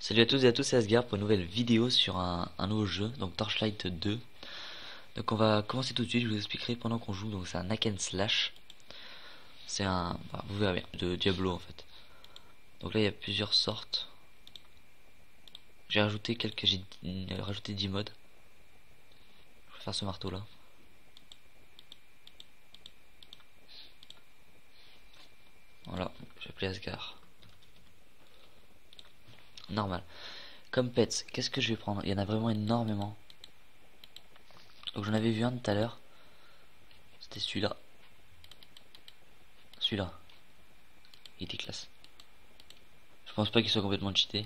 Salut à tous et à tous, c'est Asgard pour une nouvelle vidéo sur un nouveau jeu, donc Torchlight 2. Donc on va commencer tout de suite, je vous expliquerai pendant qu'on joue, donc c'est un hack and slash. C'est vous verrez bien, de Diablo en fait. Donc là il y a plusieurs sortes. J'ai rajouté 10 modes. Je vais faire ce marteau là. Voilà, j'ai appelé Asgard. Normal. Comme pets, qu'est-ce que je vais prendre? Il y en a vraiment énormément. Donc j'en avais vu un tout à l'heure. C'était celui-là. Celui-là. Il était classe. Je pense pas qu'il soit complètement cheaté.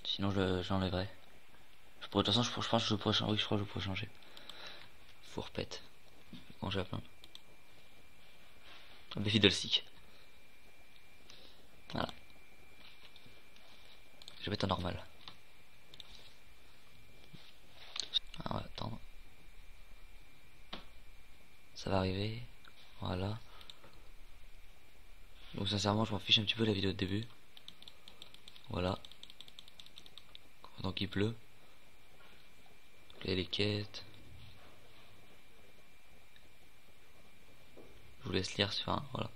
Sinon je l'enlèverai. De toute façon je pense que je pourrais changer. Oui, je crois que je pourrais changer. Fourpette. Quand j'ai à plaindre. Des fiddlestick. Voilà. Je vais mettre en normal. Ah, on va attendre. Ça va arriver. Voilà. Donc sincèrement je m'en fiche un petit peu de la vidéo de début. Voilà. Donc il pleut. Là il y a les quêtes. Je vous laisse lire sur un. Voilà.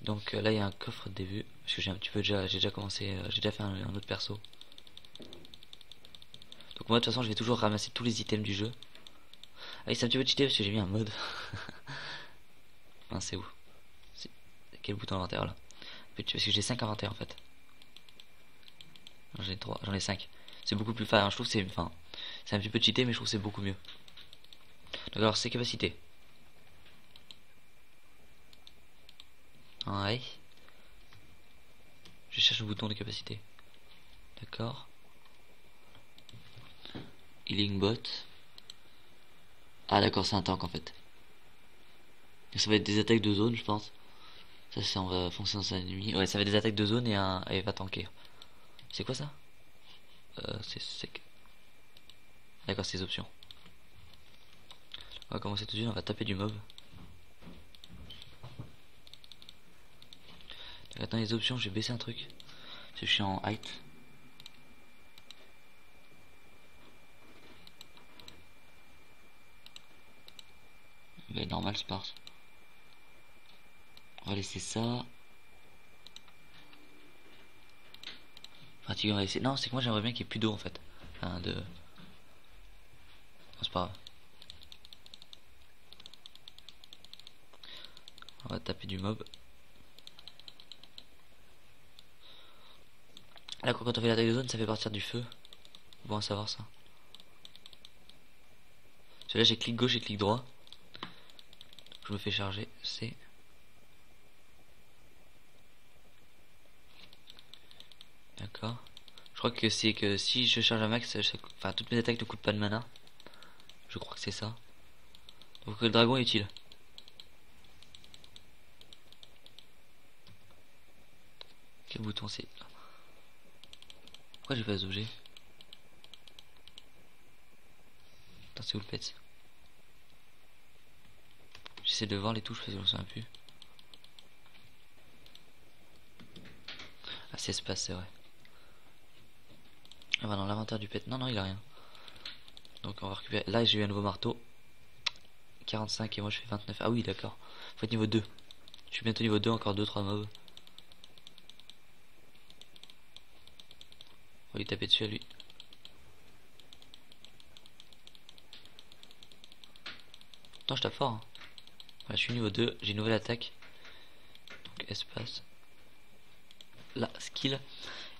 Donc là il y a un coffre de début. Parce que j'ai un petit peu déjà. J'ai déjà commencé. J'ai déjà fait un autre perso. Donc moi de toute façon je vais toujours ramasser tous les items du jeu. Ah oui c'est un petit peu cheaté parce que j'ai mis un mode. Enfin c'est où? C'est quel bouton inventaire là? Parce que j'ai 5 inventaires en fait. J'en ai 3, j'en ai 5. C'est beaucoup plus fort, je trouve que c'est. Enfin. C'est un petit peu cheaté mais je trouve que c'est beaucoup mieux. Donc alors c'est capacité. Ouais. Je cherche le bouton de capacité. D'accord. Healing bot. Ah d'accord c'est un tank en fait. Ça va être des attaques de zone je pense. Ça c'est on va foncer dans un ennemi. Ouais ça va être des attaques de zone et va tanker. C'est quoi ça? C'est sec. D'accord c'est les options. On va commencer tout de suite, on va taper du mob. Dans les options j'ai baissé un truc. Parce que je suis en height. Mais normal c'est pas. On va laisser ça. Pratique on va laisser. Non c'est que moi j'aimerais bien qu'il y ait plus d'eau en fait. Enfin de. Non, c'est pas grave. On va taper du mob. Là quand on fait l'attaque de zone ça fait partir du feu. Bon à savoir ça. Celui-là j'ai clic gauche et clic droit. Je me fais charger. C'est. D'accord. Je crois que c'est que si je charge un max, enfin toutes mes attaques ne coûtent pas de mana. Je crois que c'est ça. Donc le dragon est utile. Quel bouton c'est? Pourquoi j'ai pas d'objet? Attends c'est où le pet? J'essaie de voir les touches parce que je me souviens plus. Ah c'est espace c'est vrai. On va dans l'inventaire du pet. Non non il a rien. Donc on va récupérer. Là j'ai eu un nouveau marteau. 45 et moi je fais 29. Ah oui d'accord. Faut être niveau 2. Je suis bientôt niveau 2, encore 2-3 mobs. On va lui taper dessus à lui. Attends je tape fort hein. Voilà, je suis niveau 2, j'ai une nouvelle attaque. Donc espace. Là, skill.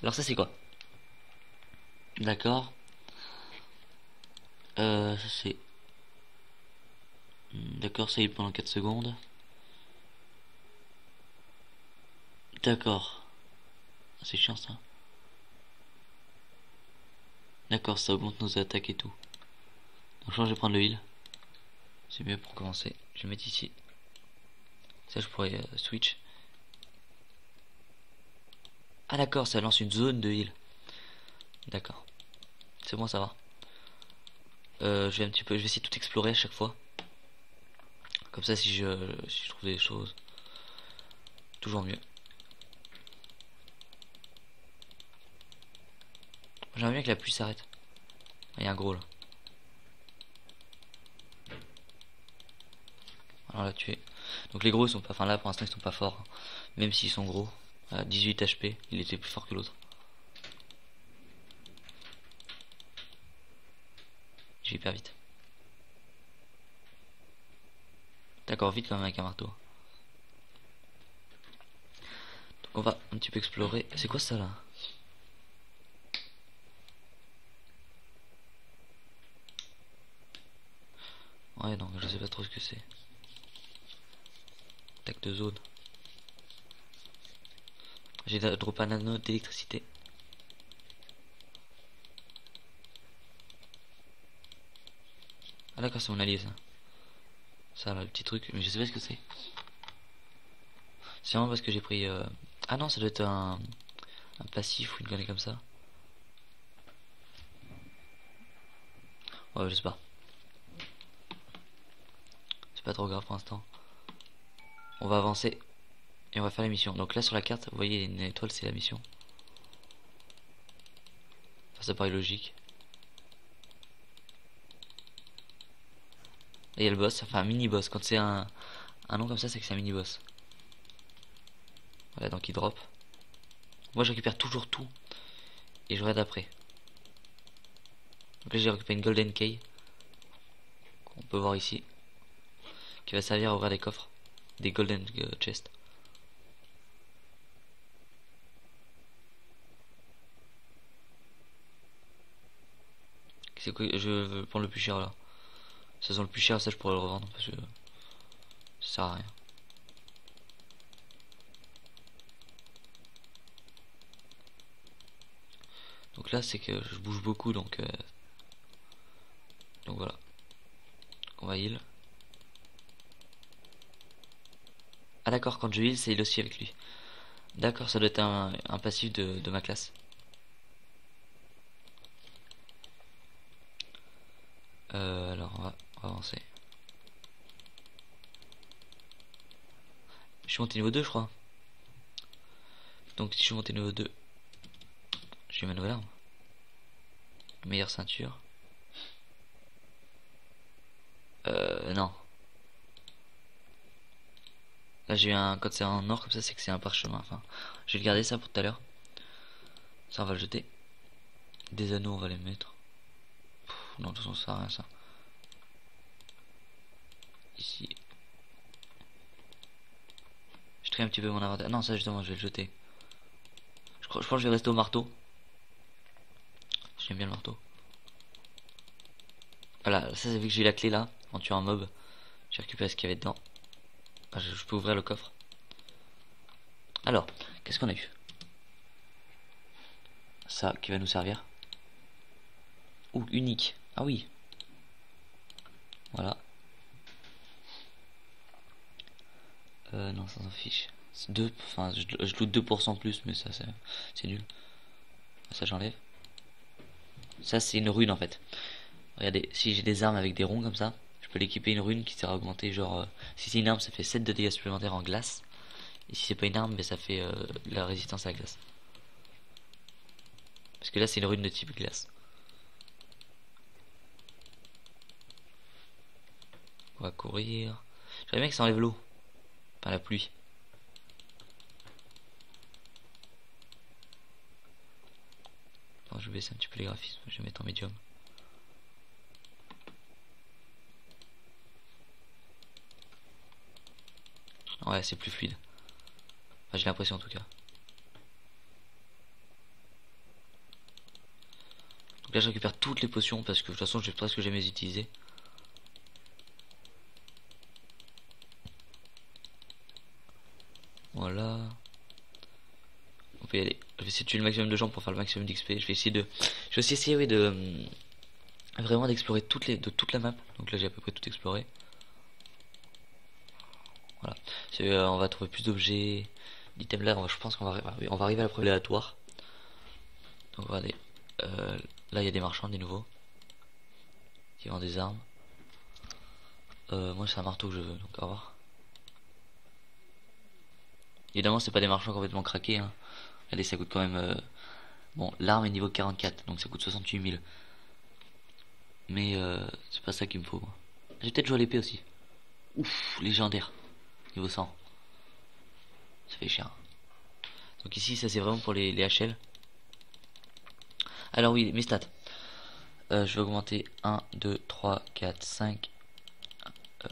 Alors ça c'est quoi? D'accord. Ça c'est. D'accord, ça heal pendant 4 secondes. D'accord. C'est chiant ça. D'accord, ça augmente nos attaques et tout. Donc je vais prendre le heal. C'est mieux pour commencer. Je vais mettre ici. Ça je pourrais switch. Ah d'accord, ça lance une zone de heal. D'accord. C'est bon, ça va. Je vais un petit peu, je vais essayer de tout explorer à chaque fois. Comme ça, si je trouve des choses, toujours mieux. J'aimerais bien que la pluie s'arrête. Il y a un gros là. Alors là tué. Donc les gros ils sont pas. Enfin là pour l'instant ils sont pas forts, hein. Même s'ils sont gros. À 18 HP, il était plus fort que l'autre. Je vais hyper vite. D'accord, vite quand même avec un marteau. Donc on va un petit peu explorer. C'est quoi ça là? Ouais non, je sais pas trop ce que c'est. Attaque de zone. J'ai drop un anneau d'électricité. Ah d'accord, c'est mon allié ça. Ça là, le petit truc, mais je sais pas ce que c'est. C'est vraiment parce que j'ai pris... Ah non, ça doit être un passif ou une connerie comme ça. Ouais, je sais pas. C'est pas trop grave pour l'instant. On va avancer. Et on va faire la mission. Donc là sur la carte, vous voyez une étoile, c'est la mission. Enfin, ça paraît logique. Et il y a le boss, enfin un mini boss. Quand c'est un nom comme ça, c'est que c'est un mini boss. Voilà, donc il drop. Moi je récupère toujours tout. Et je regarde après. Donc là j'ai récupéré une golden key. Qu'on peut voir ici. Qui va servir à ouvrir des coffres. Des golden chests. C'est quoi? Je veux prendre le plus cher là. Ça sent le plus cher, ça je pourrais le revendre parce que ça sert à rien. Donc là c'est que je bouge beaucoup donc voilà. On va heal. Ah d'accord, quand je heal c'est heal aussi avec lui. D'accord, ça doit être un passif de ma classe. Alors on va avancer. Je suis monté niveau 2 je crois. Donc si je suis monté niveau 2, j'ai ma nouvelle arme. Meilleure ceinture. Non. Là j'ai eu un... Quand c'est en or comme ça c'est que c'est un parchemin. Enfin, je vais le garder ça pour tout à l'heure. Ça on va le jeter. Des anneaux on va les mettre. Non de toute façon ça sert à rien ça. Ici. Je trie un petit peu mon inventaire. Non ça justement je vais le jeter. Je crois que je vais rester au marteau. J'aime bien le marteau. Voilà, ça c'est vu que j'ai la clé là. En tuant un mob, j'ai récupéré ce qu'il y avait dedans. Ah, je peux ouvrir le coffre. Alors, qu'est-ce qu'on a eu? Ça qui va nous servir. Ouh, unique. Ah oui. Voilà. Non, ça s'en fiche. C'est 2, enfin, je loot 2% plus, mais ça, c'est nul. Ça, j'enlève. Ça, c'est une rune en fait. Regardez, si j'ai des armes avec des ronds comme ça, je peux l'équiper une rune qui sert à augmenter. Genre, si c'est une arme, ça fait 7 de dégâts supplémentaires en glace. Et si c'est pas une arme, ben, ça fait la résistance à la glace. Parce que là, c'est une rune de type glace. On va courir. J'aimerais bien que ça enlève l'eau. Enfin, la pluie. Bon, je vais baisser un petit peu les graphismes. Je vais mettre en médium. Ouais, c'est plus fluide. Enfin, j'ai l'impression en tout cas. Donc là, je récupère toutes les potions parce que de toute façon, je vais presque jamais les utiliser. Voilà. On peut y aller. Je vais essayer de tuer le maximum de gens pour faire le maximum d'XP. Je vais essayer de. Je vais aussi essayer oui, de vraiment d'explorer de toute la map. Donc là j'ai à peu près tout exploré. Voilà. On va trouver plus d'objets. L'item là, je pense qu'on va arriver à la preuve aléatoire. Donc regardez. Là il y a des marchands, des nouveaux. Qui vendent des armes. Moi c'est un marteau que je veux, donc au revoir. Évidemment c'est pas des marchands complètement craqués hein. Regardez ça coûte quand même Bon, l'arme est niveau 44, donc ça coûte 68 000. Mais c'est pas ça qu'il me faut. J'ai peut-être joué à l'épée aussi. Ouf, légendaire. Niveau 100. Ça fait cher. Donc ici, ça c'est vraiment pour les HL. Alors oui, mes stats. Je vais augmenter 1, 2, 3, 4, 5.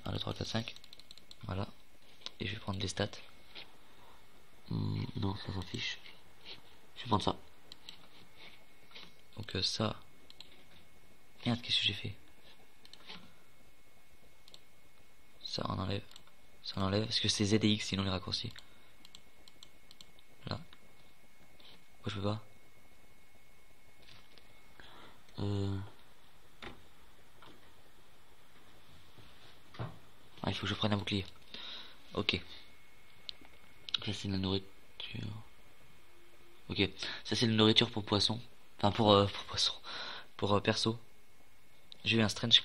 1, 2, 3, 4, 5. Voilà. Et je vais prendre les stats. Non, ça s'en fiche. Je vais prendre ça. Donc ça. Merde, qu'est-ce que j'ai fait? Ça on enlève. Ça on enlève. Parce que c'est Z et X sinon les raccourcis. Là. Pourquoi je peux pas? Ah, il faut que je prenne un bouclier. Ok. Ça c'est de la nourriture. Ok. Ça c'est de la nourriture pour poisson. Enfin pour poisson. Pour perso. J'ai eu un strange.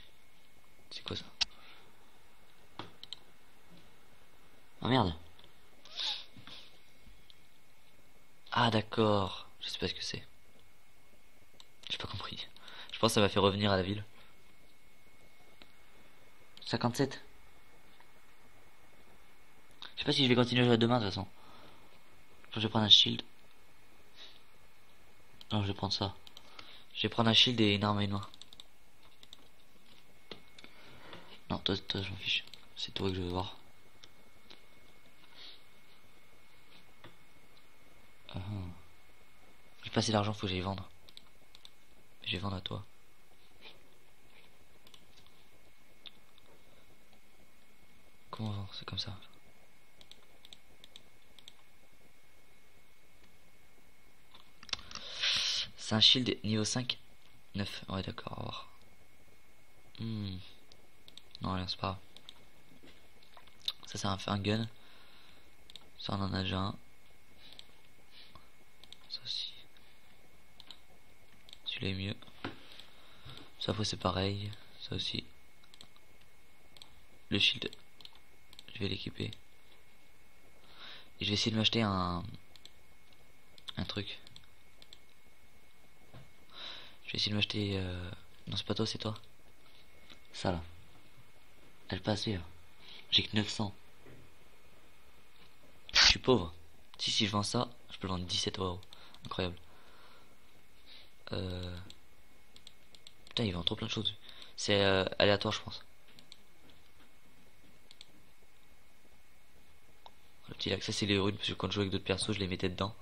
C'est quoi ça? Ah merde. Ah d'accord. Je sais pas ce que c'est. J'ai pas compris. Je pense que ça m'a fait revenir à la ville. 57. Je sais pas si je vais continuer à jouer demain de toute façon. Je vais prendre un shield. Non, je vais prendre ça. Je vais prendre un shield et une arme à une main. Non, toi je m'en fiche. C'est toi que je veux voir. J'ai pas assez d'argent, faut que j'aille vendre. Je vais vendre à toi. Comment vendre? C'est comme ça. C'est un shield niveau 5. 9. Ouais, d'accord, au revoir. Non, rien, c'est pas grave. Ça, c'est un gun. Ça, on en a déjà un. Ça aussi. Celui-là est mieux. Ça, après, c'est pareil. Ça aussi. Le shield, je vais l'équiper. Et je vais essayer de m'acheter un truc. Je vais essayer de m'acheter... Non, c'est pas toi, c'est toi. Ça, là. Elle passe là. J'ai que 900. Je suis pauvre. Si je vends ça, je peux le vendre 17 €. Incroyable. Putain, il vend trop plein de choses. C'est aléatoire, je pense. Le petit lac, ça c'est les runes, parce que quand je jouais avec d'autres persos, je les mettais dedans.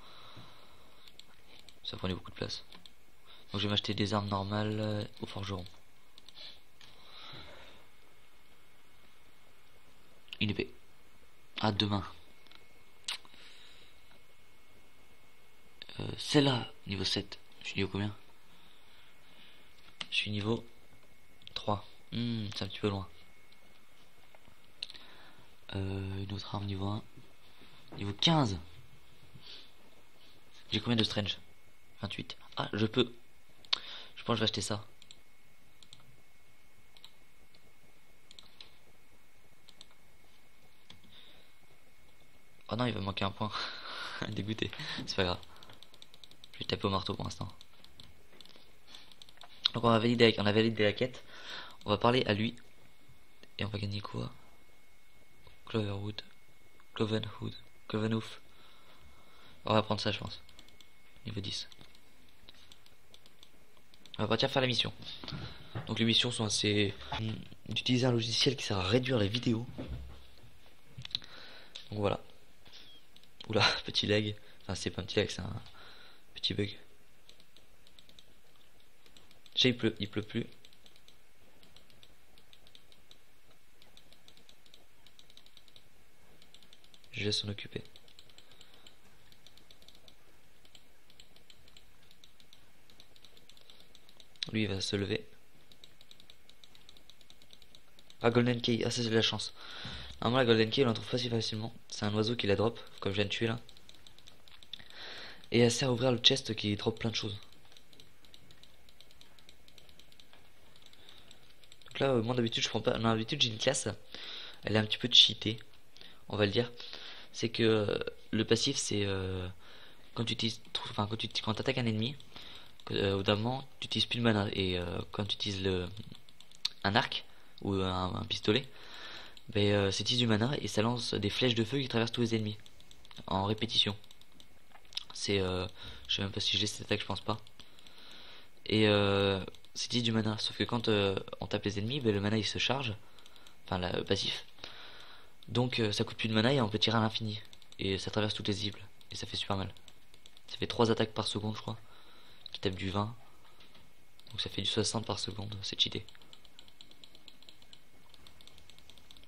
Ça prenait beaucoup de place. Donc je vais m'acheter des armes normales au forgeron. Une épée. Ah, demain. Celle-là, niveau 7. Je suis niveau combien? Je suis niveau 3. C'est un petit peu loin. Une autre arme niveau 1. Niveau 15. J'ai combien de strange? 28. Ah, je peux. Je pense que je vais acheter ça. Oh non, il va me manquer un point. Dégoûté. C'est pas grave. Je vais taper au marteau pour l'instant. Donc on a validé la quête. On va parler à lui. Et on va gagner quoi? Cloverwood. Clovenwood. Clovenhoof. On va prendre ça, je pense. Niveau 10. On va partir faire la mission. Donc les missions sont assez... d'utiliser un logiciel qui sert à réduire les vidéos. Donc voilà. Oula, petit lag. Enfin, c'est pas un petit lag, c'est un petit bug. Déjà, il pleut plus. Je laisse s'en occuper. Lui, il va se lever. Ah, Golden Key. Ah, ça, c'est de la chance. Normalement, la Golden Key, on la trouve pas si facilement. C'est un oiseau qui la drop, comme je viens de tuer là. Et elle sert à ouvrir le chest qui drop plein de choses. Donc là, moi d'habitude, je prends pas. Non, d'habitude, j'ai une classe. Elle est un petit peu cheatée, on va le dire. C'est que le passif, c'est quand tu utilises, enfin quand t'attaques un ennemi, au d'un moment tu utilises plus de mana et quand tu utilises un arc ou un pistolet, ben ça utilise du mana et ça lance des flèches de feu qui traversent tous les ennemis en répétition. C'est je sais même pas si j'ai cette attaque, je pense pas. Et ça utilise du mana, sauf que quand on tape les ennemis, ben, le mana il se charge, enfin le passif. Donc ça coûte plus de mana et on peut tirer à l'infini. Et ça traverse toutes les cibles. Et ça fait super mal. Ça fait 3 attaques par seconde je crois. Qui tape du 20. Donc ça fait du 60 par seconde. C'est cheaté.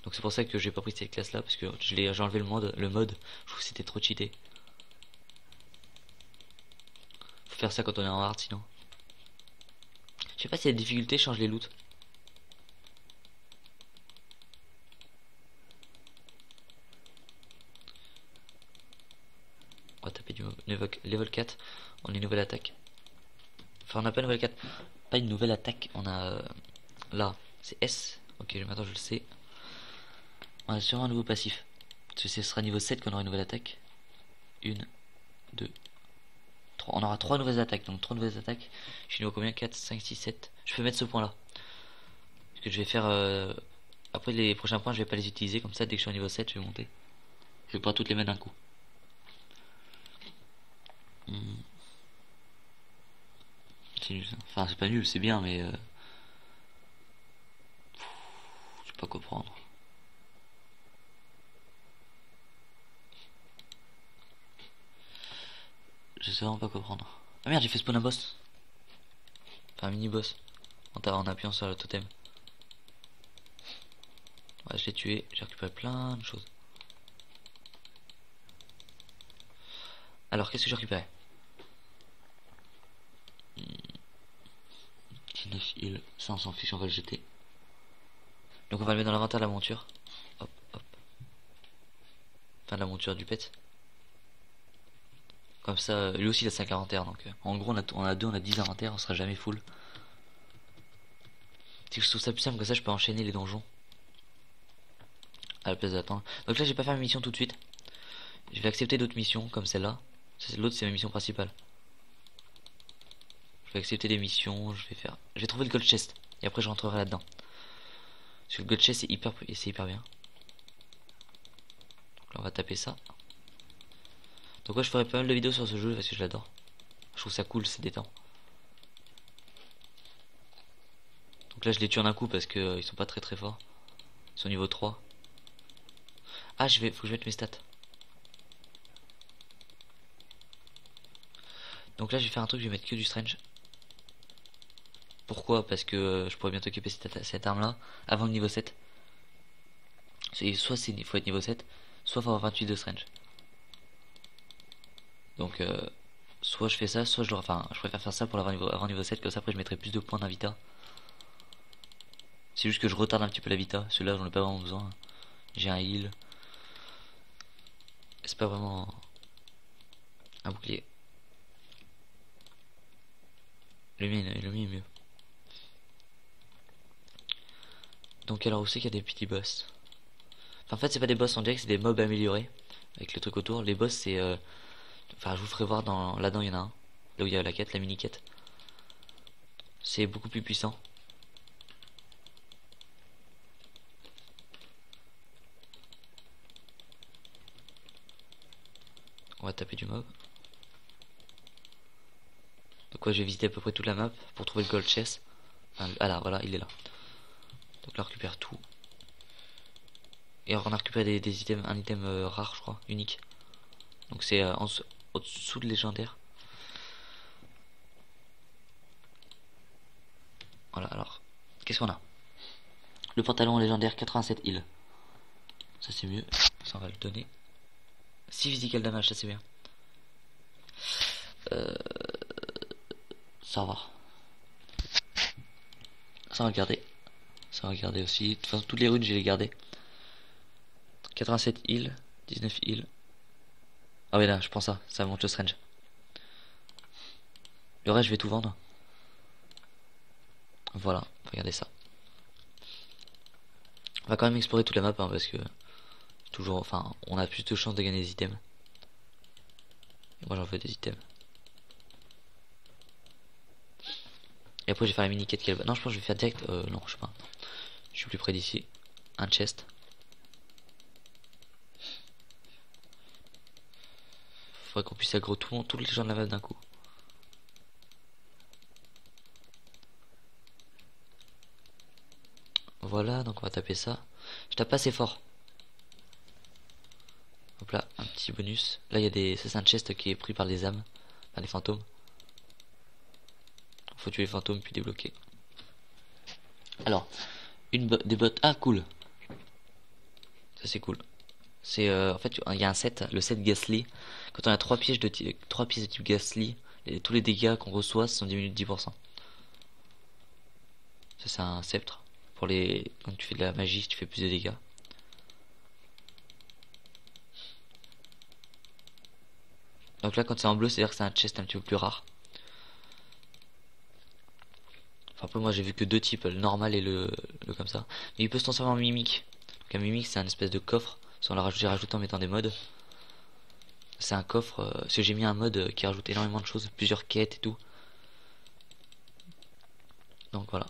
Donc c'est pour ça que j'ai pas pris cette classe là. Parce que j'ai enlevé le mode. Je trouve que c'était trop cheaté. Faut faire ça quand on est en hard sinon. Je sais pas si la difficulté change les loots. On va taper du level 4. On a une nouvelle attaque. Enfin on a pas une nouvelle 4. Pas une nouvelle attaque. On a là. C'est S. Ok maintenant je le sais. On a sûrement un nouveau passif. Parce que ce sera niveau 7 qu'on aura une nouvelle attaque. 1, 2, 3. On aura 3 nouvelles attaques. Donc 3 nouvelles attaques. Je suis niveau combien? 4, 5, 6, 7. Je peux mettre ce point là. Parce que je vais faire... Après les prochains points je vais pas les utiliser. Comme ça dès que je suis au niveau 7 je vais monter. Je vais pas toutes les mettre d'un coup. C'est nul ça. Enfin c'est pas nul, c'est bien mais... Je sais pas quoi prendre. Je sais vraiment pas quoi prendre. Ah merde j'ai fait spawn un boss. Enfin un mini boss. En appuyant sur le totem. Ouais, je l'ai tué, j'ai récupéré plein de choses. Alors qu'est-ce que j'ai récupéré? 19 îles, ça on s'en fiche, on va le jeter. Donc on va le mettre dans l'inventaire de la monture. Hop, hop. Enfin de la monture du pet. Comme ça, lui aussi il a 5 inventaires. Donc en gros on a 2, on a 10 inventaires, on sera jamais full. C'est que je trouve ça plus simple, que ça je peux enchaîner les donjons. À la place d'attendre. Donc là j'ai pas fait ma mission tout de suite. Je vais accepter d'autres missions comme celle-là. L'autre c'est ma mission principale. Je vais accepter des missions, je vais trouver le gold chest. Et après je rentrerai là-dedans. Parce que le gold chest c'est hyper bien. Donc là on va taper ça. Donc ouais je ferai pas mal de vidéos sur ce jeu parce que je l'adore. Je trouve ça cool, c'est détend. Donc là je les tue en un coup parce que ils sont pas très forts. Ils sont niveau 3. Ah faut que je mette mes stats. Donc là je vais faire un truc, je vais mettre que du strange. Pourquoi? Parce que je pourrais bientôt équiper cette arme là avant le niveau 7. Soit il faut être niveau 7, soit il faut avoir 28 de strange. Donc soit je fais ça, soit enfin je préfère faire ça pour l'avoir avant niveau 7, comme ça après je mettrai plus de points d'invita. C'est juste que je retarde un petit peu la vita, celui-là j'en ai pas vraiment besoin. J'ai un heal. C'est pas vraiment un bouclier. Le mien est mieux. Donc alors où c'est qu'il y a des petits boss? Enfin, en fait c'est pas des boss, on dirait que c'est des mobs améliorés. Avec le truc autour. Les boss c'est... Enfin je vous ferai voir là-dedans il y en a un. Là où il y a la quête, la mini quête. C'est beaucoup plus puissant. On va taper du mob. Donc ouais je vais visiter à peu près toute la map pour trouver le gold chest. Enfin, ah là voilà il est là. Donc là on récupère tout. Et alors on a récupéré des items, un item rare je crois, unique. Donc c'est au-dessous de légendaire. Voilà alors. Qu'est-ce qu'on a? Le pantalon légendaire 87 heal. Ça c'est mieux. Ça on va le donner. 6 physical damage, ça c'est bien. Ça va. Ça on va le garder. Ça on va le garder aussi. De toute façon toutes les runes j'ai les gardées. 87 heal, 19 heal. Ah ouais là je prends ça, ça monte le strange. Le reste je vais tout vendre. Voilà, regardez ça. On va quand même explorer toute la map hein, parce que toujours, enfin, on a plus de chances de gagner des items. Et moi j'en veux des items. Et après je vais faire la mini quête qu'elle va. Non, je pense que je vais faire direct. Non, je sais pas. Je suis plus près d'ici. Un chest. Faudrait qu'on puisse aggro tous les gens de la map d'un coup. Voilà, donc on va taper ça. Je tape pas assez fort. Hop là, un petit bonus. Là il y a des. Ça c'est un chest qui est pris par les âmes. Par les fantômes. Faut tuer les fantômes puis débloquer. Alors, des bottes. Ah cool. Ça c'est cool. C'est en fait il y a un set, le set Ghastly. Quand on a 3 pièces de type Ghastly, tous les dégâts qu'on reçoit sont diminués de 10%. Ça c'est un sceptre. Pour les. Quand tu fais de la magie, tu fais plus de dégâts. Donc là quand c'est en bleu, c'est à dire que c'est un chest un petit peu plus rare. Enfin après moi j'ai vu que deux types, le normal et le comme ça. Mais il peut se transformer en mimique. Donc un mimique c'est un espèce de coffre. J'ai rajouté en mettant des mods. C'est un coffre, parce que j'ai mis un mode qui rajoute énormément de choses, plusieurs quêtes et tout. Donc voilà.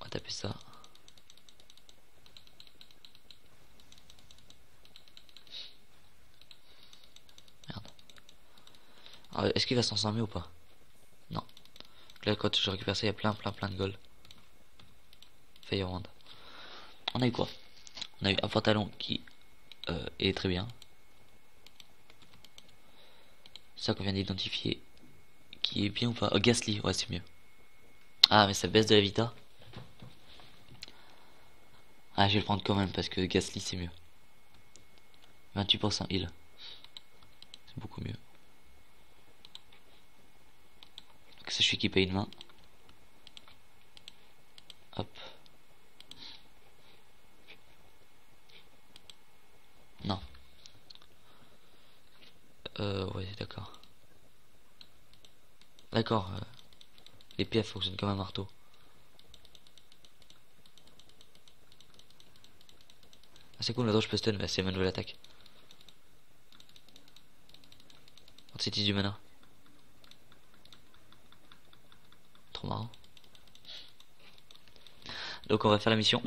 On va taper ça. Merde. Est-ce qu'il va s'en transformer ou pas? Non. Là quand je récupère ça, il y a plein de gold. Firewand. On a eu quoi? On a eu un pantalon qui est très bien. Ça qu'on vient d'identifier. Qui est bien ou pas? Oh, Ghastly, ouais c'est mieux. Ah mais ça baisse de la vita. Ah je vais le prendre quand même parce que Ghastly c'est mieux. 28% heal. C'est beaucoup mieux. Donc ça je suis équipé une main. Hop. Non. Ouais d'accord. D'accord. L'épée elle fonctionne comme un marteau. Ah, c'est cool, maintenant je peux stun, mais c'est ma nouvelle attaque. Quantité du mana. Trop marrant. Donc on va faire la mission.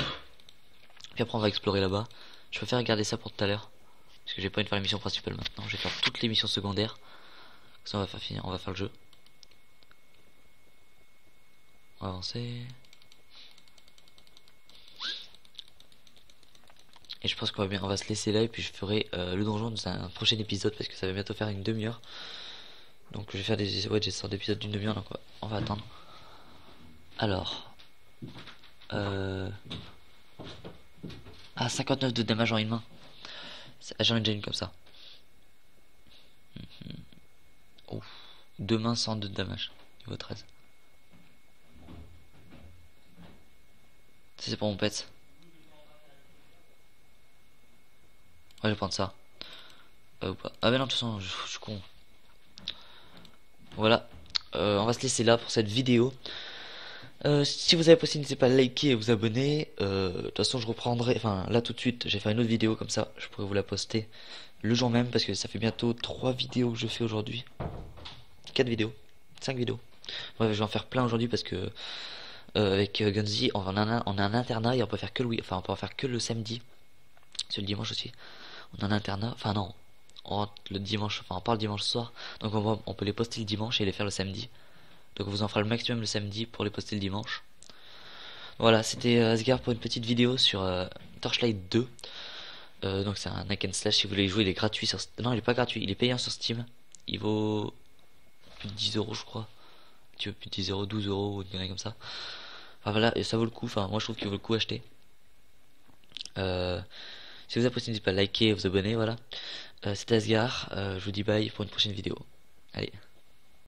Puis après on va explorer là-bas. Je préfère garder ça pour tout à l'heure. Parce que j'ai pas envie de faire la mission principale maintenant. Je vais faire toutes les missions secondaires. Ça on va faire finir, on va faire le jeu. On va avancer. Et je pense qu'on va se laisser là et puis je ferai le donjon dans un prochain épisode parce que ça va bientôt faire une demi-heure. Donc je vais faire des sortes d'épisodes d'une demi-heure donc on va attendre. Alors. Ah 59 de damage en une main. J'en ai déjà une comme ça. Ouf. Deux mains 102 de damage. Niveau 13. Ça c'est pour mon pet. Ouais, je vais prendre ça. Ou pas. Ah, mais non, de toute façon, je suis con. Voilà. On va se laisser là pour cette vidéo. Si vous avez possible, n'hésitez pas à liker et vous abonner. De toute façon, je reprendrai. Enfin, là tout de suite, j'ai fait une autre vidéo comme ça. Je pourrais vous la poster le jour même parce que ça fait bientôt 3 vidéos que je fais aujourd'hui. 4 vidéos. 5 vidéos. Bref, je vais en faire plein aujourd'hui parce que avec Gunzi, on a un internat et on peut faire que on peut en faire que le samedi. C'est le dimanche aussi. On a un internat. Enfin, non. On rentre le dimanche. Enfin, on part le dimanche soir. Donc, on peut les poster le dimanche et les faire le samedi. Donc, on vous en fera le maximum le samedi pour les poster le dimanche. Voilà, c'était Asgard pour une petite vidéo sur Torchlight 2. Donc, c'est un hack and slash. Si vous voulez y jouer, il est gratuit sur. Non, il est pas gratuit. Il est payant sur Steam. Il vaut plus de 10 euros, je crois. Tu veux plus de 10 euros, 12 euros, ou une connerie comme ça. Enfin, voilà, et ça vaut le coup. Enfin, moi, je trouve qu'il vaut le coup acheter. Si vous appréciez, n'hésitez pas à liker et vous abonner, voilà. C'était Asgard, je vous dis bye pour une prochaine vidéo. Allez.